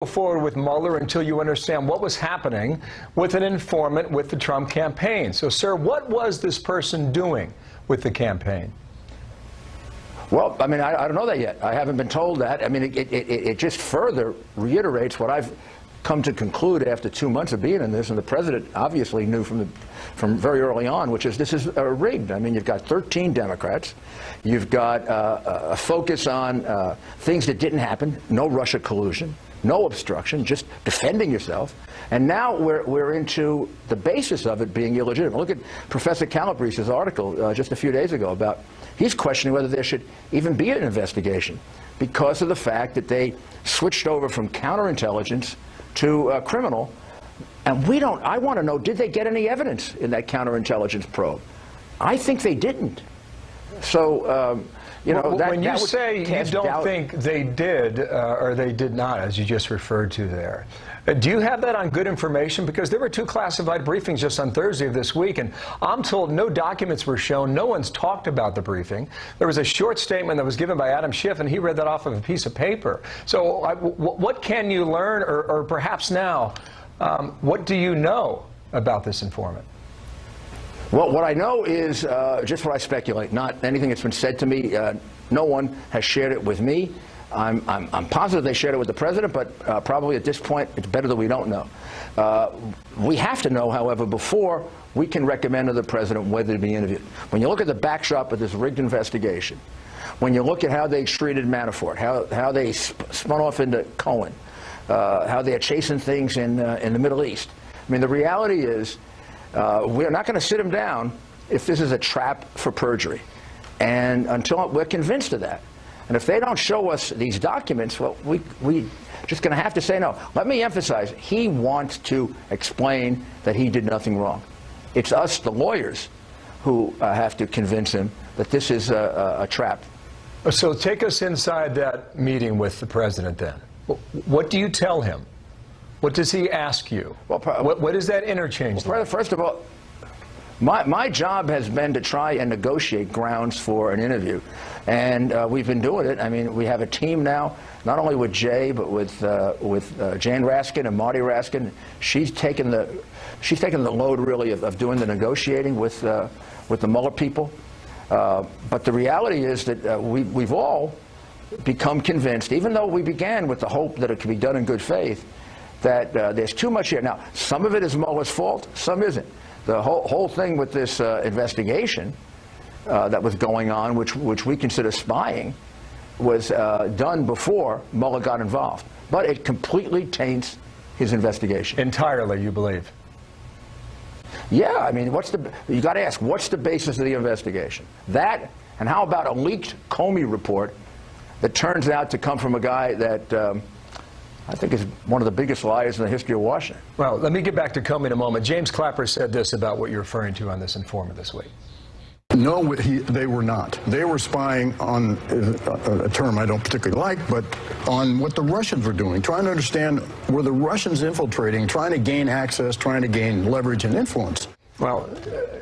Go forward with Mueller until you understand what was happening with an informant with the Trump campaign. So, sir, what was this person doing with the campaign? Well, I mean, I don't know that yet. I haven't been told that. I mean, it just further reiterates what I've come to conclude after 2 months of being in this, and the president obviously knew from very early on, which is this is rigged. I mean, you've got 13 Democrats. You've got a focus on things that didn't happen, no Russia collusion, no obstruction, just defending yourself. And now we're into the basis of it being illegitimate. Look at Professor Calabrese's article just a few days ago about, he's questioning whether there should even be an investigation because of the fact that they switched over from counterintelligence to criminal. And I want to know, did they get any evidence in that counterintelligence probe? I think they didn't. So, you know, when you say you don't think they did or they did not, as you just referred to there, do you have that on good information? Because there were 2 classified briefings just on Thursday of this week, and I'm told no documents were shown. No one's talked about the briefing. There was a short statement that was given by Adam Schiff, and he read that off of a piece of paper. So what can you learn, or perhaps now, what do you know about this informant? Well, what I know is just what I speculate, not anything that's been said to me. No one has shared it with me. I'm positive they shared it with the president, but probably at this point, it's better that we don't know. We have to know, however, before we can recommend to the president whether to be interviewed. When you look at the backdrop of this rigged investigation, when you look at how they treated Manafort, how they spun off into Cohen, how they're chasing things in the Middle East, I mean, the reality is we're not going to sit him down if this is a trap for perjury, and until we're convinced of that. And if they don't show us these documents, well, we just going to have to say no. Let me emphasize, he wants to explain that he did nothing wrong. It's us, the lawyers, who have to convince him that this is a trap. So take us inside that meeting with the president then. What do you tell him? What does he ask you? Well, what is that interchange? Well, first of all, my job has been to try and negotiate grounds for an interview, and we've been doing it. I mean, we have a team now, not only with Jay, but with Jane Raskin and Marty Raskin. She's taken the load really of doing the negotiating with the Mueller people. But the reality is that we've all become convinced, even though we began with the hope that it could be done in good faith, that there's too much here. Now, some of it is Mueller's fault, some isn't. The whole thing with this investigation that was going on, which we consider spying, was done before Mueller got involved. But it completely taints his investigation. Entirely, you believe? Yeah, I mean, you got to ask, what's the basis of the investigation? That, and how about a leaked Comey report that turns out to come from a guy that I think is one of the biggest liars in the history of Washington. Well, let me get back to Comey in a moment. James Clapper said this about what you're referring to on this informant this week. No, they were not. They were spying on a term I don't particularly like, but on what the Russians were doing, trying to understand, were the Russians infiltrating, trying to gain access, trying to gain leverage and influence? Well,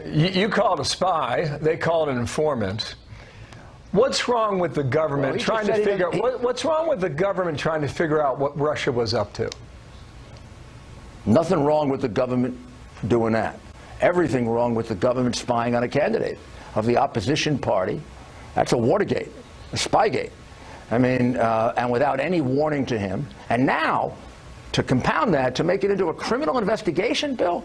you call it a spy. They call it an informant. What's wrong with the government trying to figure out what's wrong with the government trying to figure out what Russia was up to? Nothing wrong with the government doing that. Everything wrong with the government spying on a candidate of the opposition party. That's a Watergate, a Spygate. I mean, and without any warning to him. And now, to compound that, to make it into a criminal investigation, Bill,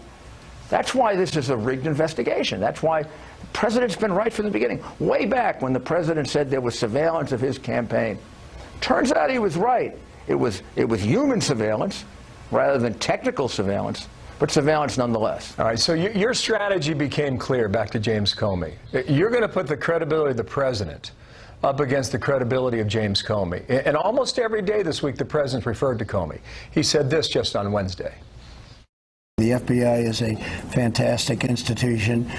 that's why this is a rigged investigation. That's why the president's been right from the beginning. Way back when the president said there was surveillance of his campaign. Turns out he was right. It was human surveillance rather than technical surveillance, but surveillance nonetheless. All right, so your strategy became clear, back to James Comey. You're going to put the credibility of the president up against the credibility of James Comey. And almost every day this week, the president's referred to Comey. He said this just on Wednesday. The FBI is a fantastic institution,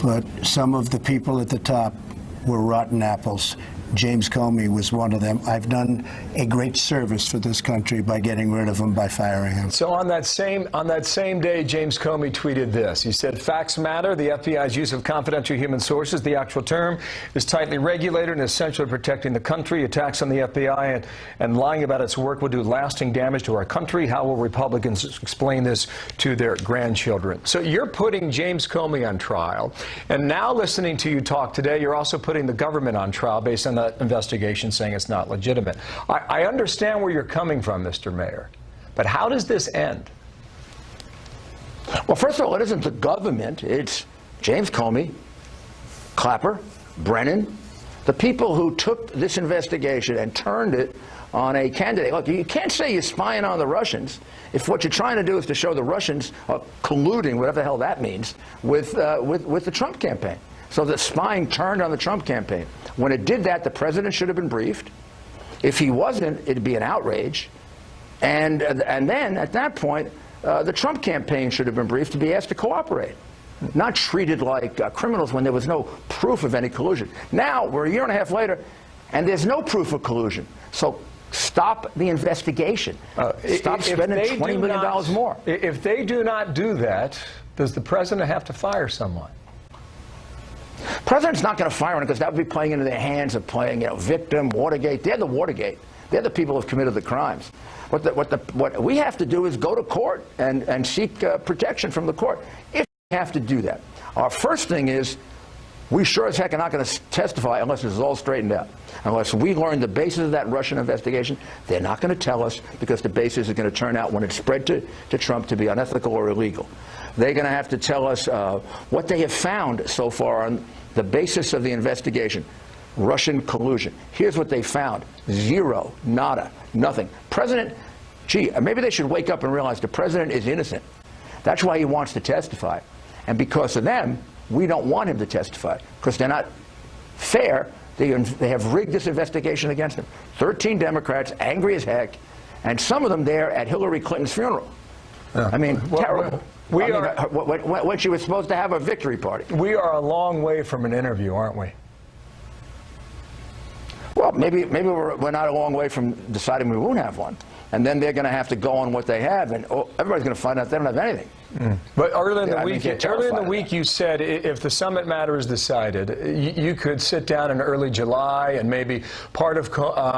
but some of the people at the top were rotten apples, James Comey was one of them. I've done a great service for this country by getting rid of him, by firing him. So on that same day, James Comey tweeted this. He said, "Facts matter. The FBI's use of confidential human sources, the actual term, is tightly regulated and essential to protecting the country. Attacks on the FBI and lying about its work will do lasting damage to our country. How will Republicans explain this to their grandchildren?" So you're putting James Comey on trial, and now listening to you talk today, you're also putting the government on trial based on that investigation, saying it's not legitimate. I understand where you're coming from, Mr. Mayor, but how does this end? Well, first of all, it isn't the government. It's James Comey, Clapper, Brennan, the people who took this investigation and turned it on a candidate. Look, you can't say you're spying on the Russians if what you're trying to do is to show the Russians are colluding, whatever the hell that means, with the Trump campaign. So the spying turned on the Trump campaign. When it did that, the president should have been briefed. If he wasn't, it'd be an outrage. And then, at that point, the Trump campaign should have been briefed to be asked to cooperate, not treated like criminals when there was no proof of any collusion. Now, we're a year and a half later, and there's no proof of collusion. So stop the investigation. Stop spending $20 million more. If they do not do that, does the president have to fire someone? President's not going to fire him because that would be playing into their hands of playing, victim, Watergate. They're the Watergate. They're the people who have committed the crimes. What we have to do is go to court and seek protection from the court. If we have to do that, our first thing is we sure as heck are not going to testify unless this is all straightened out. Unless we learn the basis of that Russian investigation, they're not going to tell us because the basis is going to turn out when it's spread to Trump to be unethical or illegal. They're going to have to tell us what they have found so far on the basis of the investigation. Russian collusion. Here's what they found. Zero. Nada. Nothing. President, maybe they should wake up and realize the president is innocent. That's why he wants to testify. And because of them, we don't want him to testify because they're not fair. They have rigged this investigation against him. 13 Democrats, angry as heck, and some of them there at Hillary Clinton's funeral. Yeah. I mean, terrible. When she was supposed to have a victory party. We are a long way from an interview, aren't we? Well, maybe we're not a long way from deciding we won't have one. And then they're going to have to go on what they have, and everybody's going to find out they don't have anything. But earlier in the week, you said if the summit matter is decided, you could sit down in early July, and maybe part of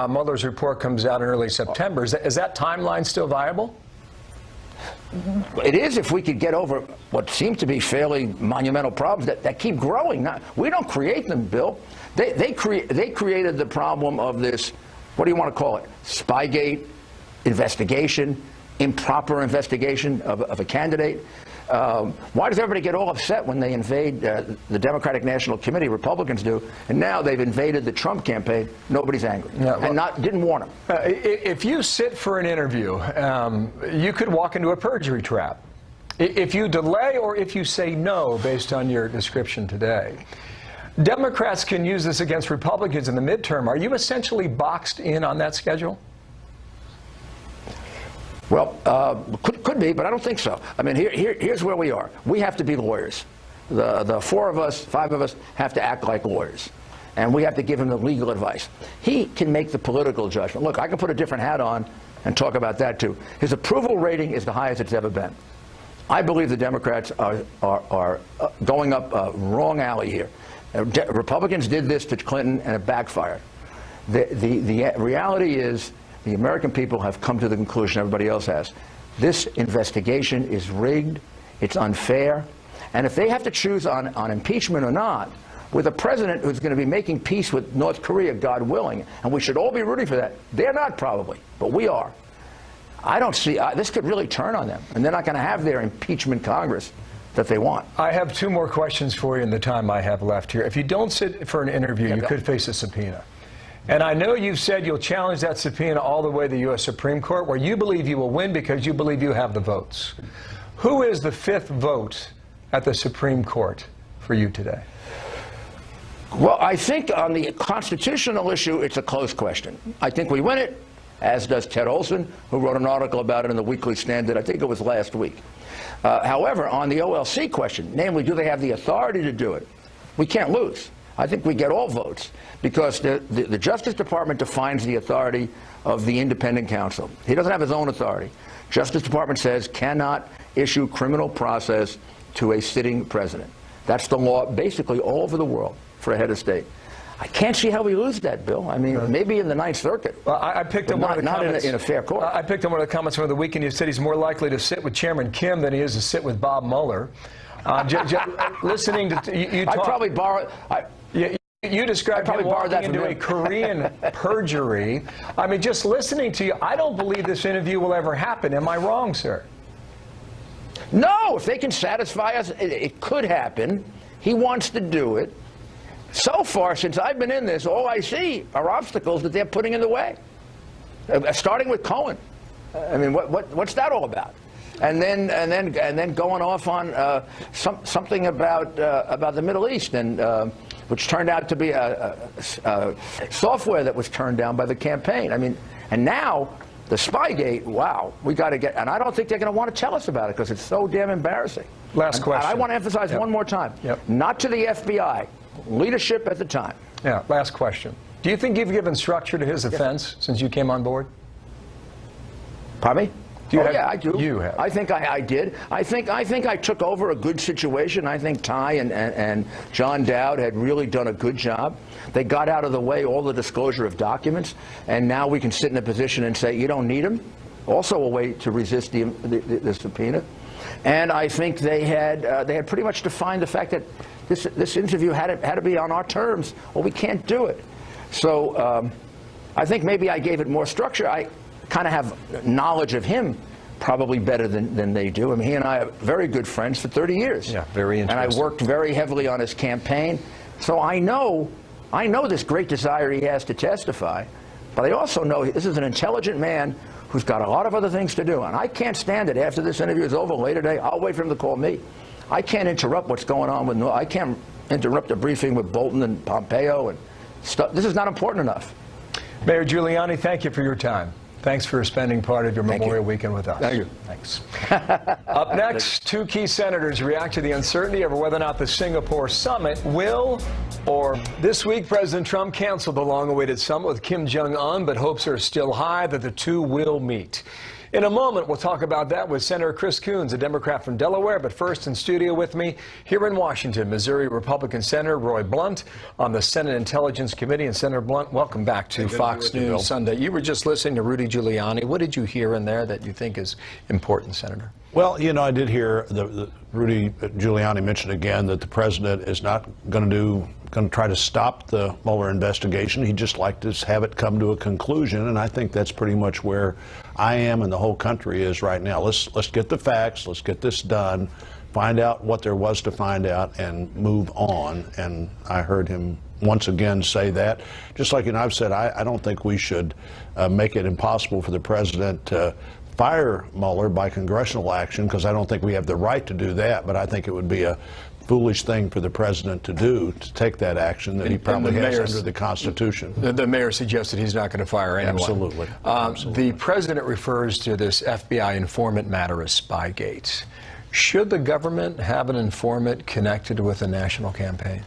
Mueller's report comes out in early September. Is that timeline still viable? It is if we could get over what seem to be fairly monumental problems that keep growing. We don't create them, Bill. They created the problem of this, what do you want to call it, Spygate investigation, improper investigation of a candidate. Why does everybody get all upset when they invade the Democratic National Committee? Republicans do, and now they've invaded the Trump campaign. Nobody's angry, didn't warn them. If you sit for an interview, you could walk into a perjury trap. If you delay or if you say no, based on your description today, Democrats can use this against Republicans in the midterm. Are you essentially boxed in on that schedule? Well, could be, but I don't think so. I mean, here's where we are. We have to be lawyers. The four of us, five of us, have to act like lawyers. And we have to give him the legal advice. He can make the political judgment. Look, I can put a different hat on and talk about that, too. His approval rating is the highest it's ever been. I believe the Democrats are going up a wrong alley here. Republicans did this to Clinton, and it backfired. The reality is, the American people have come to the conclusion everybody else has. This investigation is rigged, it's unfair, and if they have to choose on impeachment or not, with a president who's going to be making peace with North Korea, God willing, and we should all be rooting for that. They're not probably, but we are. I don't see, this could really turn on them, and they're not going to have their impeachment Congress that they want. I have two more questions for you in the time I have left here. If you don't sit for an interview, you could face a subpoena. And I know you've said you'll challenge that subpoena all the way to the U.S. Supreme Court, where you believe you will win because you believe you have the votes. Who is the fifth vote at the Supreme Court for you today? Well, I think on the constitutional issue, it's a close question. I think we win it, as does Ted Olson, who wrote an article about it in the Weekly Standard. I think it was last week. However, on the OLC question, namely, do they have the authority to do it? We can't lose. I think we get all votes because the Justice Department defines the authority of the independent counsel. He doesn't have his own authority. Justice Department says cannot issue criminal process to a sitting president. That's the law basically all over the world for a head of state. I can't see how we lose that, Bill. I mean, maybe in the Ninth Circuit. Well, I picked him not in a fair court. I picked him one of the comments from the weekend. You said he's more likely to sit with Chairman Kim than he is to sit with Bob Mueller. Listening to you talk, I probably borrow. You described him walking into a Korean perjury. I mean, just listening to you, I don't believe this interview will ever happen. Am I wrong, sir? No, if they can satisfy us, it could happen. He wants to do it. So far, since I've been in this, all I see are obstacles that they're putting in the way. Starting with Cohen. I mean, what's that all about? And then going off on something about the Middle East, and which turned out to be a software that was turned down by the campaign. I mean, and now the Spygate. Wow, we got to get. And I don't think they're going to want to tell us about it because it's so damn embarrassing. Last question. And I want to emphasize one more time. Not to the FBI. Leadership at the time. Yeah, last question. Do you think you've given structure to his offense since you came on board? Pardon me? Yeah, I do. You have. I think I did. I think I took over a good situation. I think Ty and John Dowd had really done a good job. They got out of the way all the disclosure of documents, and now we can sit in a position and say, you don't need them. Also a way to resist the subpoena. And I think they had pretty much defined the fact that this interview had to be on our terms, or we can't do it. So I think maybe I gave it more structure. I kind of have knowledge of him probably better than they do. I mean, he and I are very good friends for 30 years. Yeah, very interesting. And I worked very heavily on his campaign. So I know this great desire he has to testify, but I also know this is an intelligent man who's got a lot of other things to do. And I can't stand it after this interview is over later today. I'll wait for him to call me. I can't interrupt what's going on with I can't interrupt a briefing with Bolton and Pompeo and stuff. This is not important enough. Mayor Giuliani, thank you for your time. Thanks for spending part of your Memorial Weekend with us. Thank you. Thanks. Up next, two key senators react to the uncertainty over whether or not the Singapore summit will, or this week President Trump canceled the long-awaited summit with Kim Jong-un, but hopes are still high that the two will meet. In a moment, we'll talk about that with Senator Chris Coons, a Democrat from Delaware. But first, in studio with me here in Washington, Missouri Republican Senator Roy Blunt on the Senate Intelligence Committee. And Senator Blunt, welcome back to Fox News Sunday. You were just listening to Rudy Giuliani. What did you hear in there that you think is important, Senator? Well, you know, I did hear the Rudy Giuliani mention again that the president is not going to try to stop the Mueller investigation. He'd just like to have it come to a conclusion, and I think that's pretty much where I am and the whole country is right now. Let's get the facts, let's get this done, find out what there was to find out, and move on. And I heard him once again say that. Just like I've said, I don't think we should make it impossible for the president to fire Mueller by congressional action, because I don't think we have the right to do that, but I think it would be a foolish thing for the president to do, to take that action that he probably has under the Constitution. The mayor suggested he's not going to fire anyone. Absolutely. The president refers to this FBI informant matter as Spygate. Should the government have an informant connected with a national campaign?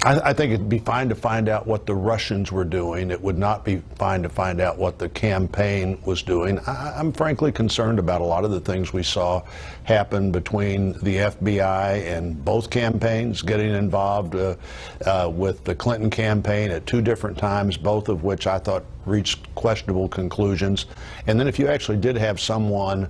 I think it'd be fine to find out what the Russians were doing. It would not be fine to find out what the campaign was doing. I'm frankly concerned about a lot of the things we saw happen between the FBI and both campaigns getting involved with the Clinton campaign at two different times, both of which I thought reached questionable conclusions. And then if you actually did have someone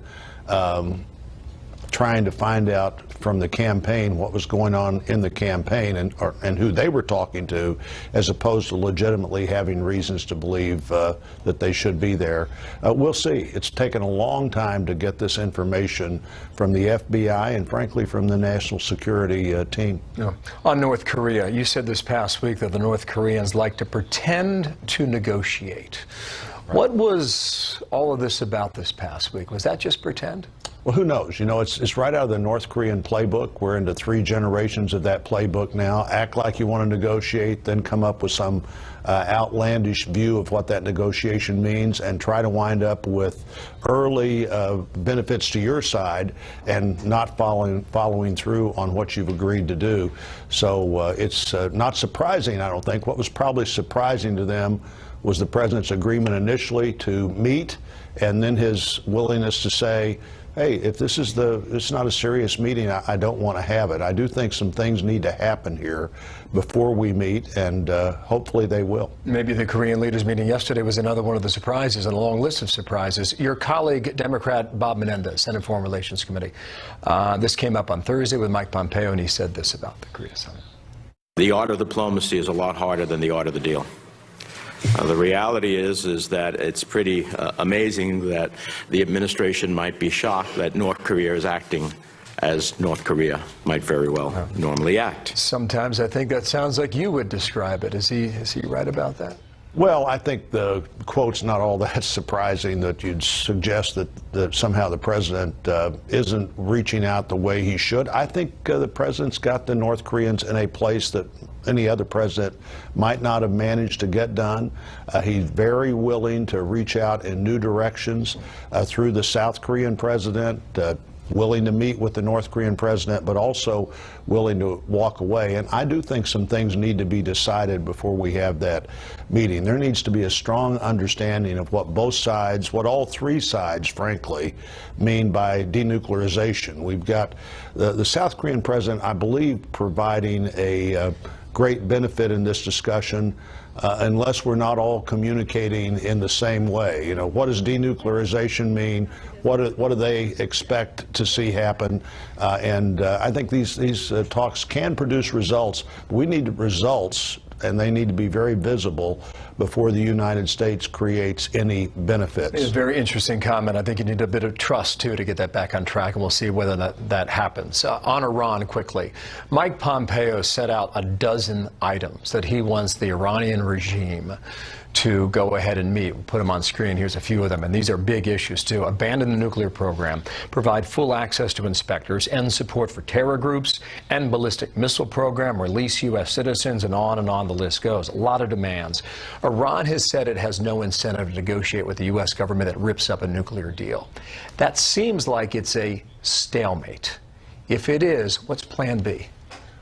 trying to find out from the campaign what was going on in the campaign and who they were talking to, as opposed to legitimately having reasons to believe that they should be there. We'll see. It's taken a long time to get this information from the FBI and, frankly, from the national security team. Yeah. On North Korea, you said this past week that the North Koreans like to pretend to negotiate. Right. What was all of this about this past week? Was that just pretend? Well, who knows? You know, it's right out of the North Korean playbook. We're into 3 generations of that playbook now. Act like you want to negotiate, then come up with some outlandish view of what that negotiation means, and try to wind up with early benefits to your side and not following through on what you've agreed to do. So it's not surprising, I don't think. What was probably surprising to them was the president's agreement initially to meet, and then his willingness to say, hey, if this is it's not a serious meeting, I don't want to have it. I do think some things need to happen here before we meet, and hopefully they will. Maybe the Korean leaders meeting yesterday was another one of the surprises in a long list of surprises. Your colleague, Democrat Bob Menendez, Senate Foreign Relations Committee. This came up on Thursday with Mike Pompeo, and he said this about the Korea summit. The art of diplomacy is a lot harder than the art of the deal. The reality is that it's pretty amazing that the administration might be shocked that North Korea is acting as North Korea might very well normally act. Sometimes I think that sounds like you would describe it. Is he right about that? Well, I think the quote's not all that surprising, that you'd suggest that somehow the president isn't reaching out the way he should. I think the president's got the North Koreans in a place that any other president might not have managed to get done. He's very willing to reach out in new directions through the South Korean president, willing to meet with the North Korean president, but also willing to walk away. And I do think some things need to be decided before we have that meeting. There needs to be a strong understanding of what both sides, what all 3 sides, frankly, mean by denuclearization. We've got the South Korean president, I believe, providing a great benefit in this discussion, unless we're not all communicating in the same way. You know, what does denuclearization mean? What do they expect to see happen? And I think these talks can produce results. But we need results, and they need to be very visible before the United States creates any benefits. It's a very interesting comment. I think you need a bit of trust, too, to get that back on track, and we'll see whether that happens. On Iran, quickly, Mike Pompeo set out a dozen items that he wants the Iranian regime to go ahead and meet. We'll put them on screen. Here's a few of them, and these are big issues, too. Abandon the nuclear program, provide full access to inspectors, end support for terror groups, end ballistic missile program, release U.S. citizens, and on the list goes. A lot of demands. Iran has said it has no incentive to negotiate with the U.S. government that rips up a nuclear deal. That seems like it's a stalemate. If it is, what's Plan B?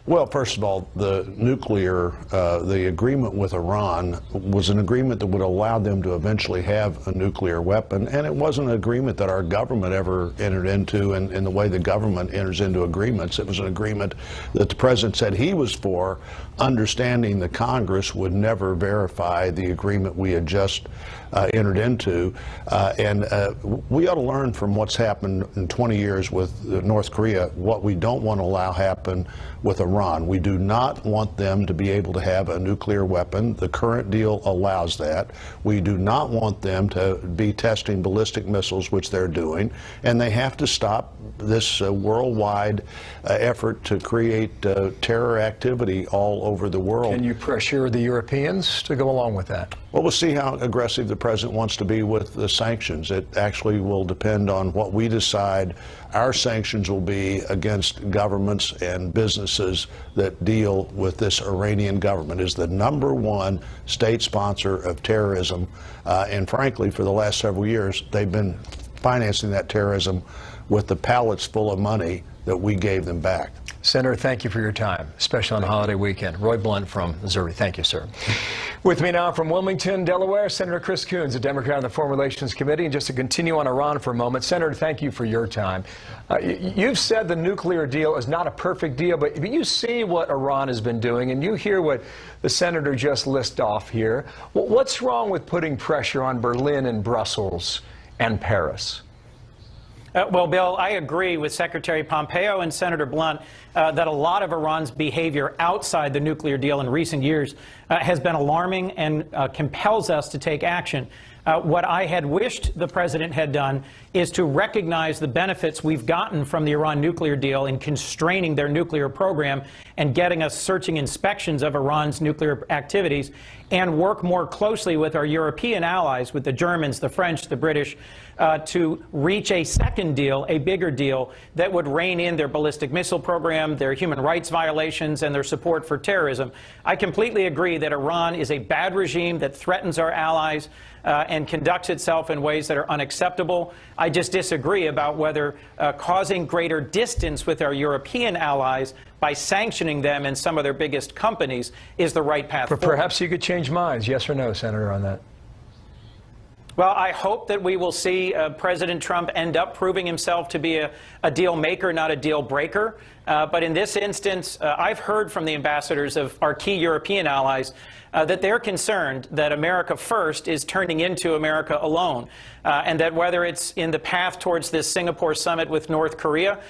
Well, first of all, the agreement with Iran was an agreement that would allow them to eventually have a nuclear weapon, and it wasn't an agreement that our government ever entered into in the way the government enters into agreements. It was an agreement that the president said he was for, understanding the Congress would never verify the agreement we had just entered into. We ought to learn from what's happened in 20 years with North Korea, what we don't want to allow happen with Iran. We do not want them to be able to have a nuclear weapon. The current deal allows that. We do not want them to be testing ballistic missiles, which they're doing, and they have to stop this worldwide effort to create terror activity all over the world. Can you pressure the Europeans to go along with that? Well, we'll see how aggressive the president wants to be with the sanctions. It actually will depend on what we decide our sanctions will be against governments and businesses that deal with this Iranian government. It is the #1 state sponsor of terrorism. And frankly, for the last several years, they've been financing that terrorism with the pallets full of money that we gave them back. Senator, thank you for your time, especially on a holiday weekend. Roy Blunt from Missouri. Thank you, sir. With me now from Wilmington, Delaware, Senator Chris Coons, a Democrat on the Foreign Relations Committee. And just to continue on Iran for a moment, Senator, thank you for your time. You've said the nuclear deal is not a perfect deal, but you see what Iran has been doing, and you hear what the senator just listed off here. What's wrong with putting pressure on Berlin and Brussels and Paris? Well, Bill, I agree with Secretary Pompeo and Senator Blunt that a lot of Iran's behavior outside the nuclear deal in recent years has been alarming and compels us to take action. What I had wished the president had done is to recognize the benefits we've gotten from the Iran nuclear deal in constraining their nuclear program and getting us searching inspections of Iran's nuclear activities, and work more closely with our European allies, with the Germans, the French, the British, to reach a second deal, a bigger deal, that would rein in their ballistic missile program, their human rights violations, and their support for terrorism. I completely agree that Iran is a bad regime that threatens our allies and conducts itself in ways that are unacceptable. I just disagree about whether causing greater distance with our European allies by sanctioning them and some of their biggest companies is the right path forward. Perhaps you could change minds, yes or no, Senator, on that? Well, I hope that we will see President Trump end up proving himself to be a deal maker, not a deal breaker. But in this instance, I've heard from the ambassadors of our key European allies that they're concerned that America first is turning into America alone, and that whether it's in the path towards this Singapore summit with North Korea,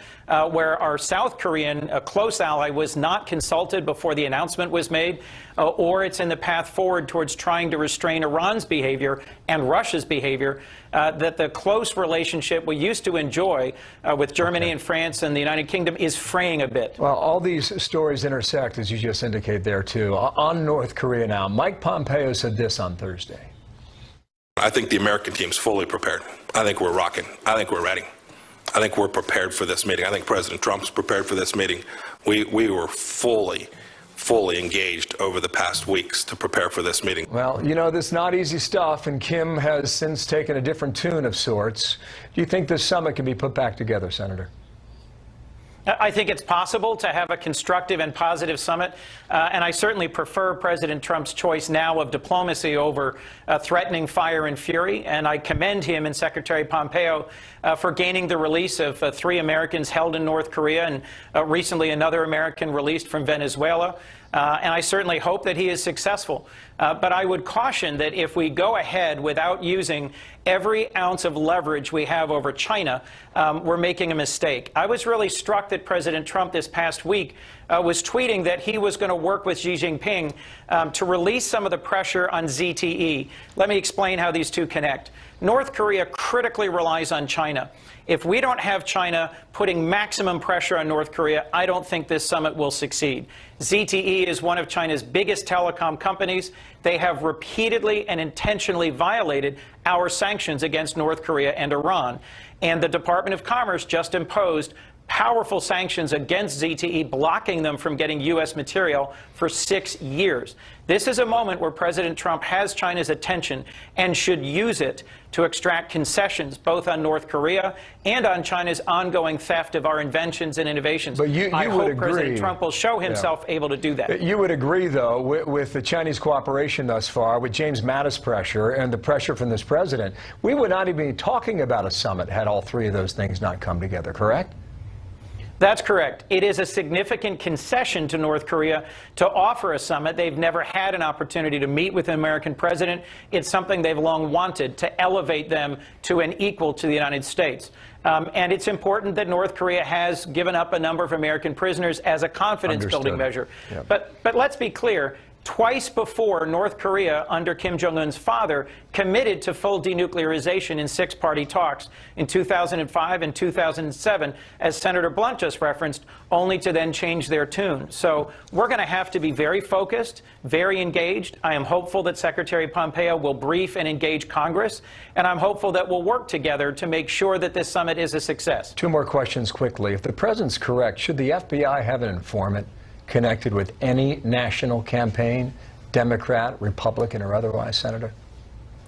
where our South Korean close ally was not consulted before the announcement was made, or it's in the path forward towards trying to restrain Iran's behavior and Russia's behavior, that the close relationship we used to enjoy with Germany and France and the United Kingdom is fraying a bit. Well, all these stories intersect, as you just indicate there, too. On North Korea now, Mike Pompeo said this on Thursday. I think the American team's fully prepared. I think we're rocking. I think we're ready. I think we're prepared for this meeting. I think President Trump's prepared for this meeting. We were fully engaged over the past weeks to prepare for this meeting. Well, you know, this is not easy stuff, and Kim has since taken a different tune of sorts. Do you think this summit can be put back together, Senator? I think it's possible to have a constructive and positive summit, and I certainly prefer President Trump's choice now of diplomacy over threatening fire and fury, and I commend him and Secretary Pompeo for gaining the release of 3 Americans held in North Korea, and recently another American released from Venezuela. And I certainly hope that he is successful. But I would caution that if we go ahead without using every ounce of leverage we have over China, we're making a mistake. I was really struck that President Trump this past week was tweeting that he was going to work with Xi Jinping to release some of the pressure on ZTE. Let me explain how these two connect. North Korea critically relies on China. If we don't have China putting maximum pressure on North Korea, I don't think this summit will succeed. ZTE is one of China's biggest telecom companies. They have repeatedly and intentionally violated our sanctions against North Korea and Iran. And the Department of Commerce just imposed powerful sanctions against ZTE, blocking them from getting U.S. material for 6 years. This is a moment where President Trump has China's attention and should use it to extract concessions both on North Korea and on China's ongoing theft of our inventions and innovations. But I hope President Trump will show himself able to do that. You would agree, though, with the Chinese cooperation thus far, with James Mattis pressure and the pressure from this president, we would not even be talking about a summit had all 3 of those things not come together, correct? That's correct. It is a significant concession to North Korea to offer a summit. They've never had an opportunity to meet with an American president. It's something they've long wanted, to elevate them to an equal to the United States. And it's important that North Korea has given up a number of American prisoners as a confidence-building measure. Yep. But let's be clear. Twice before, North Korea, under Kim Jong-un's father, committed to full denuclearization in 6-party talks in 2005 and 2007, as Senator Blunt just referenced, only to then change their tune. So we're going to have to be very focused, very engaged. I am hopeful that Secretary Pompeo will brief and engage Congress, and I'm hopeful that we'll work together to make sure that this summit is a success. 2 more questions quickly. If the president's correct, should the FBI have an informant connected with any national campaign, Democrat, Republican, or otherwise, Senator?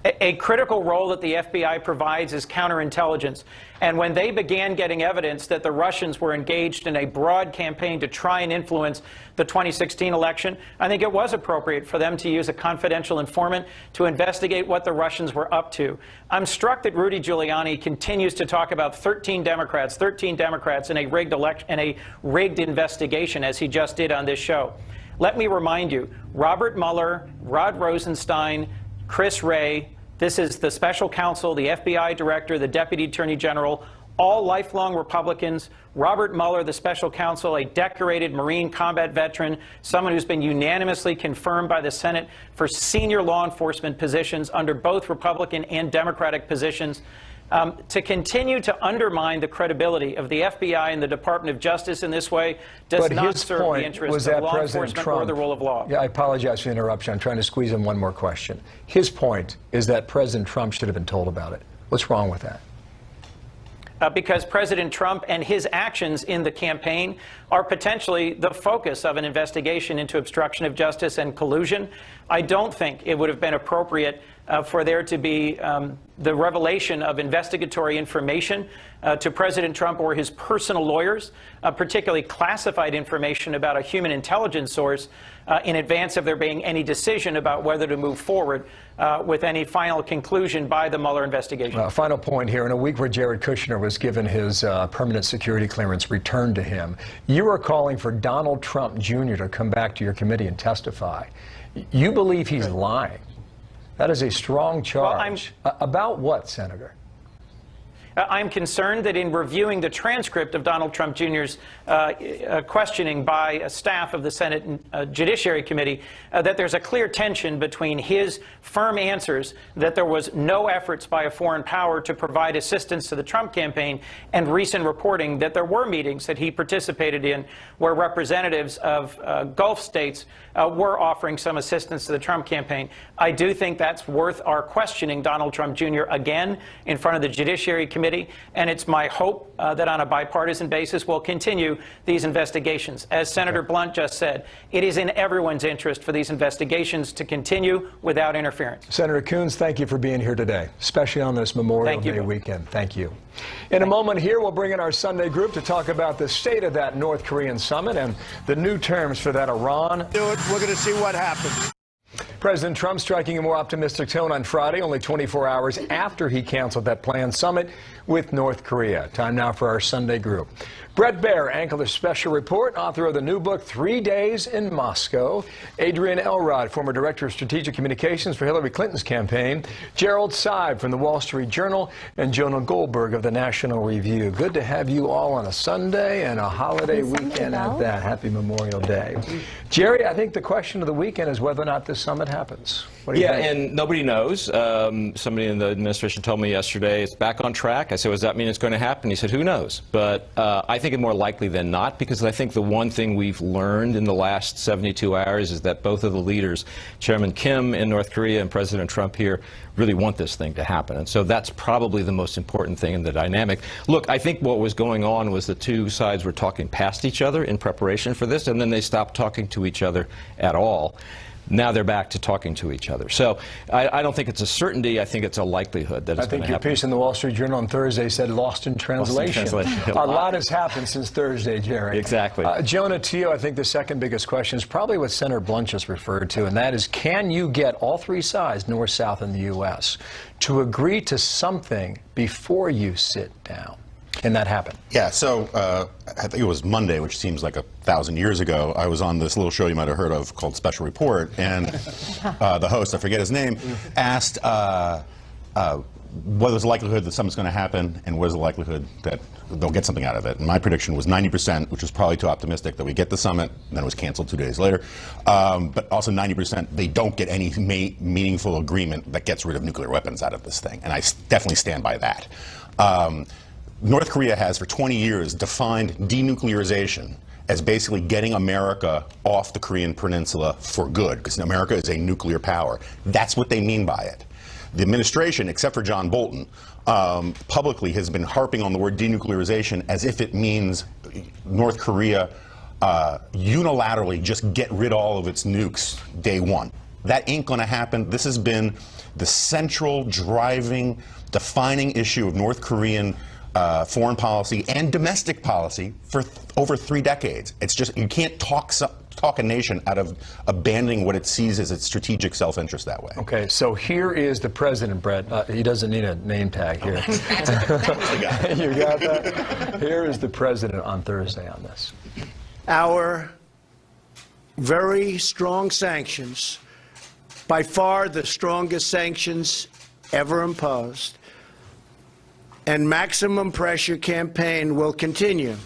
A critical role that the FBI provides is counterintelligence. And when they began getting evidence that the Russians were engaged in a broad campaign to try and influence the 2016 election, I think it was appropriate for them to use a confidential informant to investigate what the Russians were up to. I'm struck that Rudy Giuliani continues to talk about 13 Democrats in a rigged election, in a rigged investigation, as he just did on this show. Let me remind you, Robert Mueller, Rod Rosenstein, Chris Wray, this is the special counsel, the FBI director, the deputy attorney general, all lifelong Republicans. Robert Mueller, the special counsel, a decorated Marine combat veteran, someone who's been unanimously confirmed by the Senate for senior law enforcement positions under both Republican and Democratic positions. To continue to undermine the credibility of the FBI and the Department of Justice in this way does But not his serve the point interests was of that law President enforcement Trump, or the rule of law. Yeah, I apologize for the interruption. I'm trying to squeeze in one more question. His point is that President Trump should have been told about it. What's wrong with that? Because President Trump and his actions in the campaign are potentially the focus of an investigation into obstruction of justice and collusion. I don't think it would have been appropriate for there to be the revelation of investigatory information to President Trump or his personal lawyers, particularly classified information about a human intelligence source in advance of there being any decision about whether to move forward with any final conclusion by the Mueller investigation. Final point here. In a week where Jared Kushner was given his permanent security clearance returned to him, you are calling for Donald Trump Jr. to come back to your committee and testify. You believe he's lying. That is a strong charge. Well, about what, Senator? I'm concerned that in reviewing the transcript of Donald Trump Jr.'s questioning by a staff of the Senate Judiciary Committee, that there's a clear tension between his firm answers that there was no efforts by a foreign power to provide assistance to the Trump campaign and recent reporting that there were meetings that he participated in where representatives of Gulf states were offering some assistance to the Trump campaign. I do think that's worth our questioning Donald Trump Jr. again in front of the Judiciary Committee, and it's my hope that on a bipartisan basis we'll continue these investigations. As Senator Blunt just said, it is in everyone's interest for these investigations to continue without interference. Senator Coons, thank you for being here today, especially on this Memorial Day weekend. Thank you. In a moment here, we'll bring in our Sunday group to talk about the state of that North Korean summit and the new terms for that Iran. We're going to see what happens. President Trump striking a more optimistic tone on Friday, only 24 hours after he canceled that planned summit with North Korea. Time now for our Sunday group. Brett Baer anchored a special report, author of the new book, 3 Days in Moscow. Adrian Elrod, former director of strategic communications for Hillary Clinton's campaign. Gerald Seib from the Wall Street Journal, and Jonah Goldberg of the National Review. Good to have you all on a Sunday and a holiday weekend at that. Happy Memorial Day. Jerry, I think the question of the weekend is whether or not this summit happens. What do you think? And nobody knows. Somebody in the administration told me yesterday it's back on track. I said, does that mean it's going to happen? He said, who knows? But I think it's more likely than not, because I think the one thing we've learned in the last 72 hours is that both of the leaders, Chairman Kim in North Korea and President Trump here, really want this thing to happen. And so that's probably the most important thing in the dynamic. Look, I think what was going on was the two sides were talking past each other in preparation for this, and then they stopped talking to each other at all. Now they're back to talking to each other. So I don't think it's a certainty. I think it's a likelihood that it's going to happen. I think your piece in the Wall Street Journal on Thursday said lost in translation. A lot has happened since Thursday, Jerry. Exactly. Jonah, to you, I think the second biggest question is probably what Senator Blunt just referred to, and that is, can you get all three sides, North, South, and the U.S., to agree to something before you sit down? Can that happen? Yeah, so I think it was Monday, which seems like 1,000 years ago. I was on this little show you might have heard of called Special Report, and the host, I forget his name, asked what is the likelihood that something's going to happen, and what is the likelihood that they'll get something out of it. And my prediction was 90%, which was probably too optimistic, that we get the summit, and then it was canceled 2 days later. But also 90% they don't get any meaningful agreement that gets rid of nuclear weapons out of this thing, and I definitely stand by that. North Korea has, for 20 years, defined denuclearization as basically getting America off the Korean peninsula for good, because America is a nuclear power. That's what they mean by it. The administration, except for John Bolton, publicly has been harping on the word denuclearization as if it means North Korea unilaterally just get rid of all of its nukes day one. That ain't going to happen. This has been the central, driving, defining issue of North Korean foreign policy and domestic policy for over 3 decades. It's just, you can't talk a nation out of abandoning what it sees as its strategic self-interest that way. Okay, so here is the president, Brett. He doesn't need a name tag here. You got that? Here is the president on Thursday on this. Our very strong sanctions, by far the strongest sanctions ever imposed, and maximum pressure campaign will continue.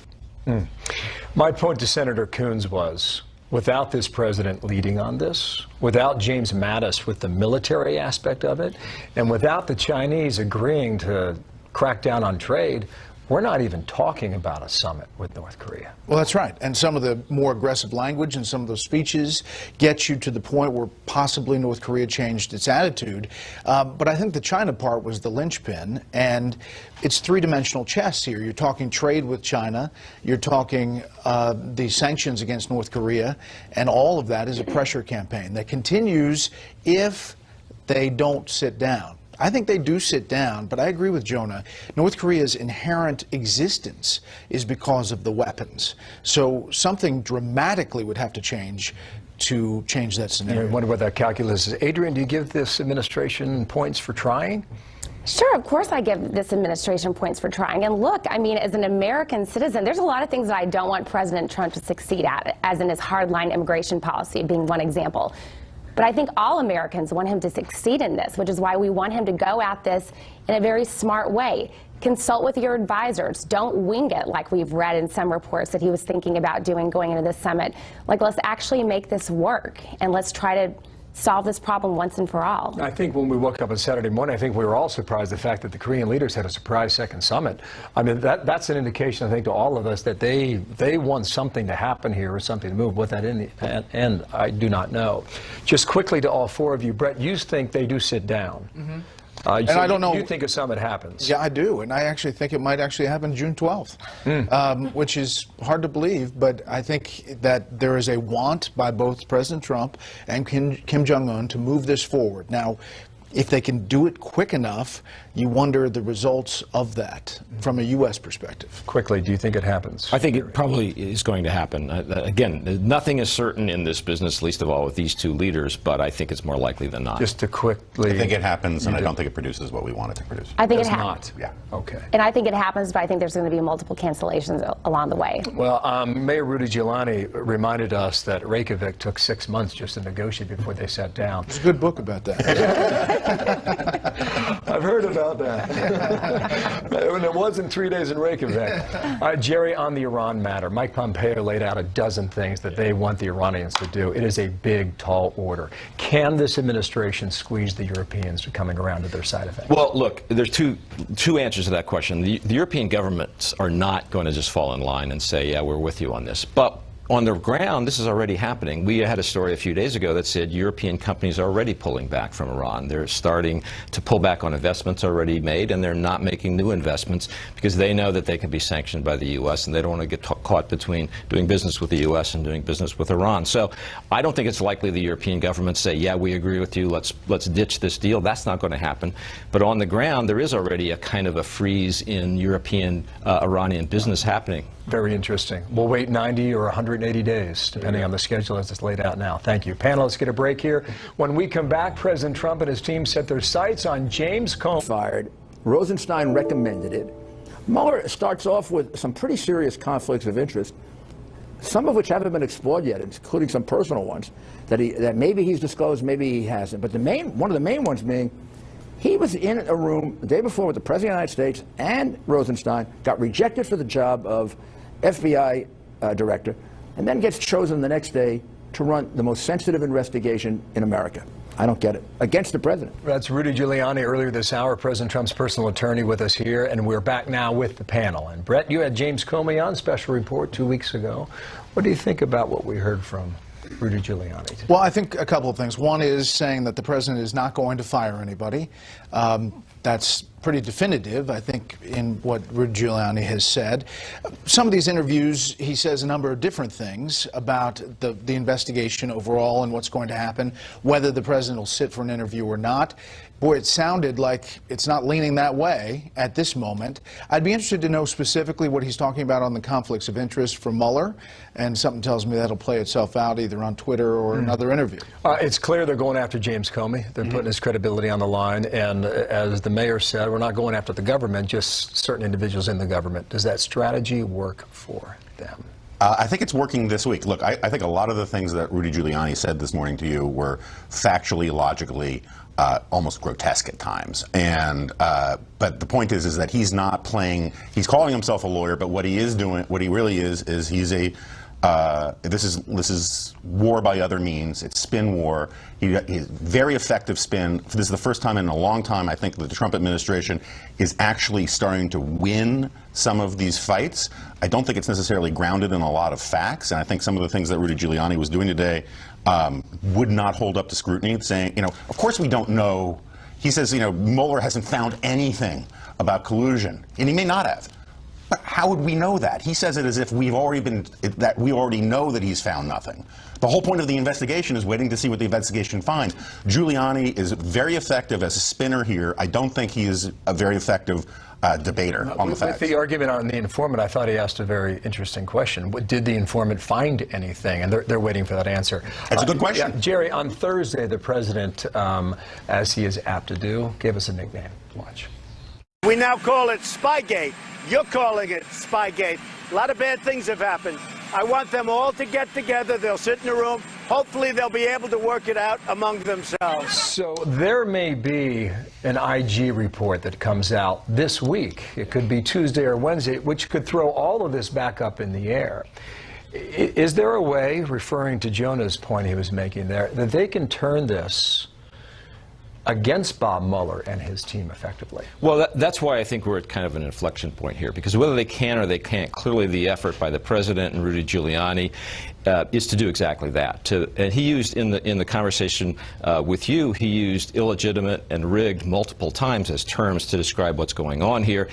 My point to Senator Coons was, without this president leading on this, without James Mattis with the military aspect of it, and without the Chinese agreeing to crack down on trade, we're not even talking about a summit with North Korea. Well, that's right. And some of the more aggressive language and some of those speeches get you to the point where possibly North Korea changed its attitude. But I think the China part was the linchpin, and it's three-dimensional chess here. You're talking trade with China, you're talking the sanctions against North Korea, and all of that is a pressure campaign that continues if they don't sit down. I think they do sit down, but I agree with Jonah. North Korea's inherent existence is because of the weapons. So something dramatically would have to change to change that scenario. I wonder what that calculus is. Adrian, do you give this administration points for trying? Sure, of course I give this administration points for trying. And look, I mean, as an American citizen, there's a lot of things that I don't want President Trump to succeed at, as in his hardline immigration policy being one example. But I think all Americans want him to succeed in this, which is why we want him to go at this in a very smart way. Consult with your advisors. Don't wing it like we've read in some reports that he was thinking about doing going into this summit. Like, let's actually make this work, and let's try to solve this problem once and for all. I think when we woke up on Saturday morning, I think we were all surprised the fact that the Korean leaders had a surprise second summit. I mean, that's an indication, I think, to all of us that they want something to happen here or something to move. What that in the end, I do not know. Just quickly to all four of you, Brett, you think they do sit down. Mm-hmm. And I don't know. You think a summit happens? Yeah, I do, and I actually think it might actually happen June 12th, which is hard to believe, but I think that there is a want by both President Trump and Kim Jong-un to move this forward. Now, if they can do it quick enough, you wonder the results of that from a U.S. perspective. Quickly, do you think it happens? I think it probably is going to happen. Again, nothing is certain in this business, least of all with these two leaders, but I think it's more likely than not. Just to quickly... I think it happens, and I don't think it produces what we want it to produce. I think it happens. Yeah. Okay. And I think it happens, but I think there's going to be multiple cancellations along the way. Well, Mayor Rudy Giuliani reminded us that Reykjavik took 6 months just to negotiate before they sat down. There's a good book about that. I've heard about that. And it wasn't 3 days in Reykjavik. Jerry, on the Iran matter, Mike Pompeo laid out a dozen things that they want the Iranians to do. It is a big, tall order. Can this administration squeeze the Europeans to coming around to their side of things? Well, look, there's two answers to that question. The European governments are not going to just fall in line and say, yeah, we're with you on this. But on the ground, this is already happening. We had a story a few days ago that said European companies are already pulling back from Iran. They're starting to pull back on investments already made, and they're not making new investments because they know that they can be sanctioned by the U.S., and they don't want to get caught between doing business with the U.S. and doing business with Iran. So I don't think it's likely the European governments say, yeah, we agree with you, let's ditch this deal. That's not going to happen. But on the ground, there is already a kind of a freeze in European Iranian business happening. Very interesting. We'll wait 90 or 180 days, depending on the schedule as it's laid out now. Thank you. Panel, let's get a break here. When we come back, President Trump and his team set their sights on James Comey. Fired. Rosenstein recommended it. Mueller starts off with some pretty serious conflicts of interest, some of which haven't been explored yet, including some personal ones that maybe he's disclosed, maybe he hasn't. But one of the main ones being, he was in a room the day before with the President of the United States and Rosenstein, got rejected for the job of FBI director, and then gets chosen the next day to run the most sensitive investigation in America. I don't get it. Against the president. That's Rudy Giuliani earlier this hour, President Trump's personal attorney with us here, and we're back now with the panel. And Brett, you had James Comey on, special report 2 weeks ago. What do you think about what we heard from Rudy Giuliani today? Well, I think a couple of things. One is saying that the president is not going to fire anybody. That's pretty definitive, I think, in what Rudy Giuliani has said. Some of these interviews, he says a number of different things about the investigation overall and what's going to happen, whether the president will sit for an interview or not. Boy, it sounded like it's not leaning that way at this moment. I'd be interested to know specifically what he's talking about on the conflicts of interest for Mueller, and something tells me that'll play itself out either on Twitter or another interview. It's clear they're going after James Comey. They're putting his credibility on the line, and as the mayor said, we're not going after the government, just certain individuals in the government. Does that strategy work for them? I think it's working this week. Look, I think a lot of the things that Rudy Giuliani said this morning to you were factually, logically, almost grotesque at times. And but the point is that he's not playing. He's calling himself a lawyer, but what he is doing, what he really is he's a This is war by other means. It's spin war. He's very effective spin. This is the first time in a long time, I think, that the Trump administration is actually starting to win some of these fights. I don't think it's necessarily grounded in a lot of facts, and I think some of the things that Rudy Giuliani was doing today would not hold up to scrutiny, saying, of course we don't know. He says, Mueller hasn't found anything about collusion, and he may not have. But how would we know that? He says it as if we already know that he's found nothing. The whole point of the investigation is waiting to see what the investigation finds. Giuliani is very effective as a spinner here. I don't think he is a very effective debater on the facts. With the argument on the informant, I thought he asked a very interesting question. Did the informant find anything? And they're waiting for that answer. That's a good question. Yeah, Jerry, on Thursday, the president, as he is apt to do, gave us a nickname. Watch. We now call it Spygate. You're calling it Spygate. A lot of bad things have happened. I want them all to get together. They'll sit in a room. Hopefully they'll be able to work it out among themselves. So there may be an IG report that comes out this week. It could be Tuesday or Wednesday, which could throw all of this back up in the air. Is there a way, referring to Jonah's point he was making there, that they can turn this against Bob Mueller and his team effectively? Well, that's why I think we're at kind of an inflection point here, because whether they can or they can't, clearly the effort by the president and Rudy Giuliani is to do exactly that. And he used in the conversation with you, he used illegitimate and rigged multiple times as terms to describe what's going on here,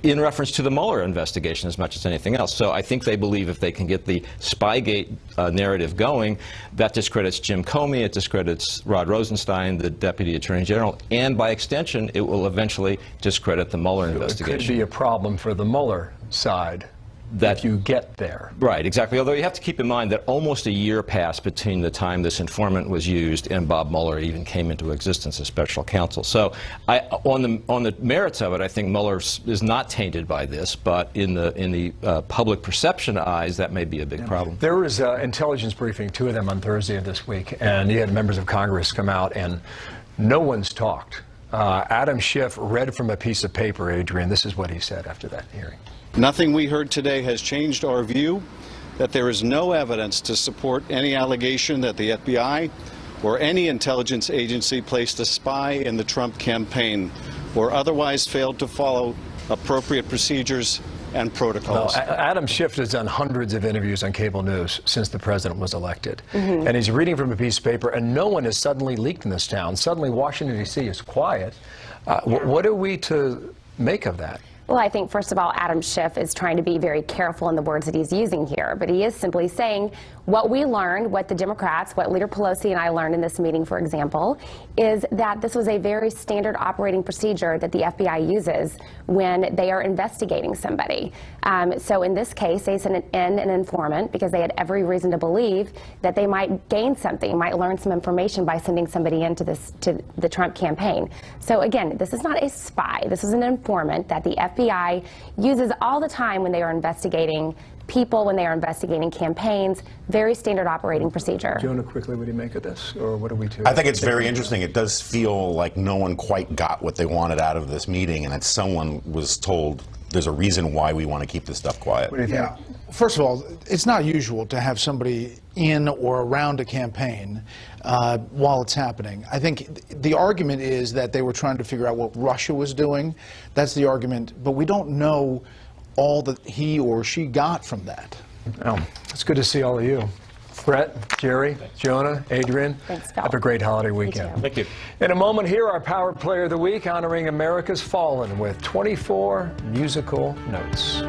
in reference to the Mueller investigation as much as anything else. So I think they believe if they can get the Spygate narrative going, that discredits Jim Comey, it discredits Rod Rosenstein, the Deputy Attorney General, and by extension, it will eventually discredit the Mueller investigation. It could be a problem for the Mueller side if you get there. Right, exactly. Although you have to keep in mind that almost a year passed between the time this informant was used and Bob Mueller even came into existence as special counsel. So on the merits of it, I think Mueller is not tainted by this, but in the public perception eyes, that may be a big problem. There was an intelligence briefing, 2 of them on Thursday of this week, and you had members of Congress come out, and no one's talked. Adam Schiff read from a piece of paper, Adrian. This is what he said after that hearing. Nothing we heard today has changed our view that there is no evidence to support any allegation that the FBI or any intelligence agency placed a spy in the Trump campaign or otherwise failed to follow appropriate procedures and protocols. No, Adam Schiff has done hundreds of interviews on cable news since the president was elected. And he's reading from a piece of paper, and no one has suddenly leaked in this town. Suddenly, Washington, D.C. is quiet. What are we to make of that? Well, I think, first of all, Adam Schiff is trying to be very careful in the words that he's using here, but he is simply saying what we learned, what the Democrats, what Leader Pelosi and I learned in this meeting, for example, is that this was a very standard operating procedure that the FBI uses when they are investigating somebody. So in this case, they sent in an informant because they had every reason to believe that they might gain something, might learn some information by sending somebody into to the Trump campaign. So again, this is not a spy. This is an informant that the FBI uses all the time when they are investigating people, when they are investigating campaigns. Very standard operating procedure. Jonah, quickly, what do you make of this? Or what are we to? I think it's very interesting. It does feel like no one quite got what they wanted out of this meeting, and that someone was told there's a reason why we want to keep this stuff quiet. What do you think? Yeah. First of all, it's not usual to have somebody in or around a campaign while it's happening. I think the argument is that they were trying to figure out what Russia was doing. That's the argument, but we don't know all that he or she got from that. Oh, it's good to see all of you. Brett, Jerry, Jonah, Adrian, Thanks, Phil. have a great holiday weekend. Thank you. In a moment here, our Power Player of the Week, honoring America's Fallen with 24 musical notes.